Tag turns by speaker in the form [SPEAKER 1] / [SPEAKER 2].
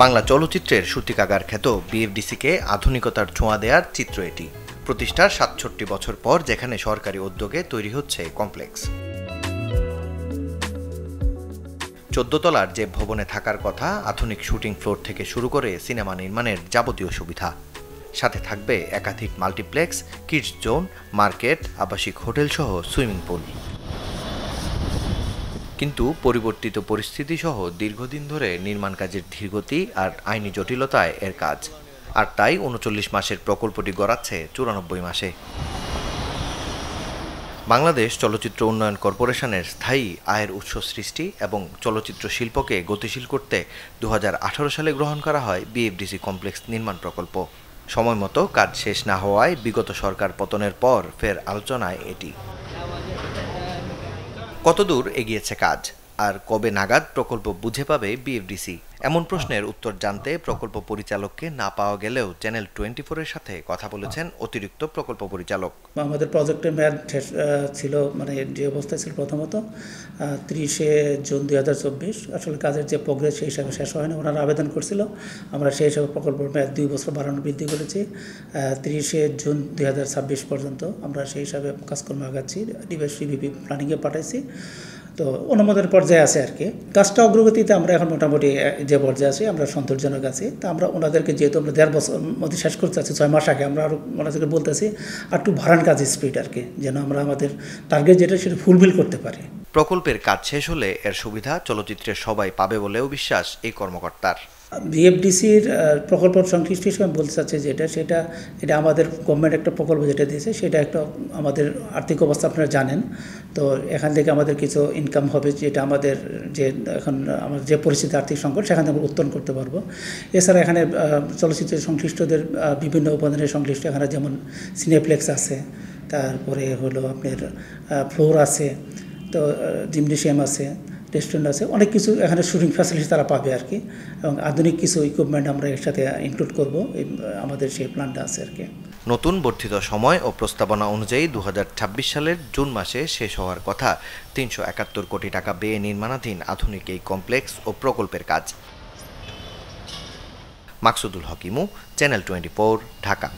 [SPEAKER 1] বাংলা চলচ্চিত্রের সূতিকাগার খ্যাত বিএফডিসিকে আধুনিকতার ছোঁয়া দেওয়ার চিত্র এটি। প্রতিষ্ঠার ৬৭ বছর পর যেখানে সরকারি উদ্যোগে তৈরি হচ্ছে কমপ্লেক্স। ১৪ তলার যে ভবনে থাকার কথা, আধুনিক শুটিং ফ্লোর থেকে শুরু করে সিনেমা নির্মাণের যাবতীয় সুবিধা, সাথে থাকবে একাধিক মাল্টিপ্লেক্স, কিডস জোন, মার্কেট, আবাসিক হোটেল সহ সুইমিং পুল। কিন্তু পরিবর্তিত পরিস্থিতি সহ দীর্ঘদিন ধরে নির্মাণ কাজের ধীরগতি আর আইনি জটিলতায় এর কাজ, আর তাই ৩৯ মাসের প্রকল্পটি গড়াচ্ছে ৯৪ মাসে। বাংলাদেশ চলচ্চিত্র উন্নয়ন কর্পোরেশনের স্থায়ী আয়ের উৎস সৃষ্টি এবং চলচ্চিত্র শিল্পকে গতিশীল করতে ২০১৮ সালে গ্রহণ করা হয় বিএফডিসি কমপ্লেক্স নির্মাণ প্রকল্প। সময়মতো কাজ শেষ না হওয়ায় বিগত সরকার পতনের পর ফের আলোচনায় এটি। কতদূর এগিয়েছে কাজ, আর কবে নাগাদ প্রকল্প বুঝে পাবে বিএফডিসি? এমন প্রশ্নের উত্তর জানতে প্রকল্প পরিচালককে না পাওয়া গেলেও চ্যানেল 24-এর সাথে কথা বলেছেন অতিরিক্ত প্রকল্প পরিচালক।
[SPEAKER 2] আমাদের প্রজেক্টের মেয়াদ ছিল, মানে যে অবস্থায় ছিল প্রথমত ৩০শে জুন ২০২৪। আসলে কাজের যে প্রোগ্রেস সেই হিসাবে শেষ হয় না। ওনারা আবেদন করছিল, আমরা সেই হিসাবে প্রকল্পের মেয়াদ ২ বছর বাড়ানো বৃদ্ধি করেছি। ৩০শে জুন ২০২৬ পর্যন্ত আমরা সেই হিসাবে কাজকর্ম আগাচ্ছি। ডিভিপি প্ল্যানিংয়ে পাঠাইছি, তো অনুমোদনের পর্যায়ে আছে আর কি। কাজটা অগ্রগতিতে আমরা এখন মোটামুটি যে পর্যায়ে আছি আমরা সন্তোষজনক আছি। তা আমরা ওনাদেরকে, যেহেতু আমরা ১.৫ বছর মধ্যে শেষ করতে চাচ্ছি, ৬ মাস আগে, আমরা আরও ওনাদেরকে বলতেছি আর একটু বাড়ান কাজ স্পিড আর কি, যেন আমরা আমাদের টার্গেট যেটা সেটা ফুলফিল করতে পারি।
[SPEAKER 1] প্রকল্পের কাজ শেষ হলে এর সুবিধা চলচ্চিত্রের সবাই পাবে বলেও বিশ্বাস এই কর্মকর্তার।
[SPEAKER 2] বিএফডিসির প্রকল্প সংশ্লিষ্ট হিসেবে বলতে চাচ্ছে এটা আমাদের গভর্নমেন্ট একটা প্রকল্প যেটা দিয়েছে, সেটা একটা আমাদের আর্থিক অবস্থা আপনারা জানেন। তো এখান থেকে আমাদের কিছু ইনকাম হবে, যেটা আমাদের যে এখন আমাদের যে পরিস্থিতি আর্থিক সংকট, সেখান থেকে আমরা উত্তরণ করতে পারবো। এছাড়া এখানে চলচ্চিত্রের সংশ্লিষ্টদের বিভিন্ন উপাদানের সংশ্লিষ্ট, এখানে যেমন সিনেপ্লেক্স আছে, তারপরে হলো আপনার ফ্লোর আছে, তো জিমনেশিয়াম আছে, রেস্টুরেন্ট আছে, অনেক কিছু এখানে শুটিং ফ্যাসিলিটি তারা পাবে আর কি। এবং আধুনিক কিছু ইকুইপমেন্ট আমরা এর সাথে ইনক্লুড করব, আমাদের সেই প্ল্যানটা আছে আর কি।
[SPEAKER 1] নতুন বর্ধিত সময় ও প্রস্তাবনা অনুযায়ী ২০২৬ সালের জুন মাসে শেষ হওয়ার কথা ৩৭১ কোটি টাকা ব্যয়ে নির্মাণাধীন আধুনিক এই কমপ্লেক্স ও প্রকল্পের কাজ। মাকসুদুল হক ইমু, চ্যানেল 24, ঢাকা।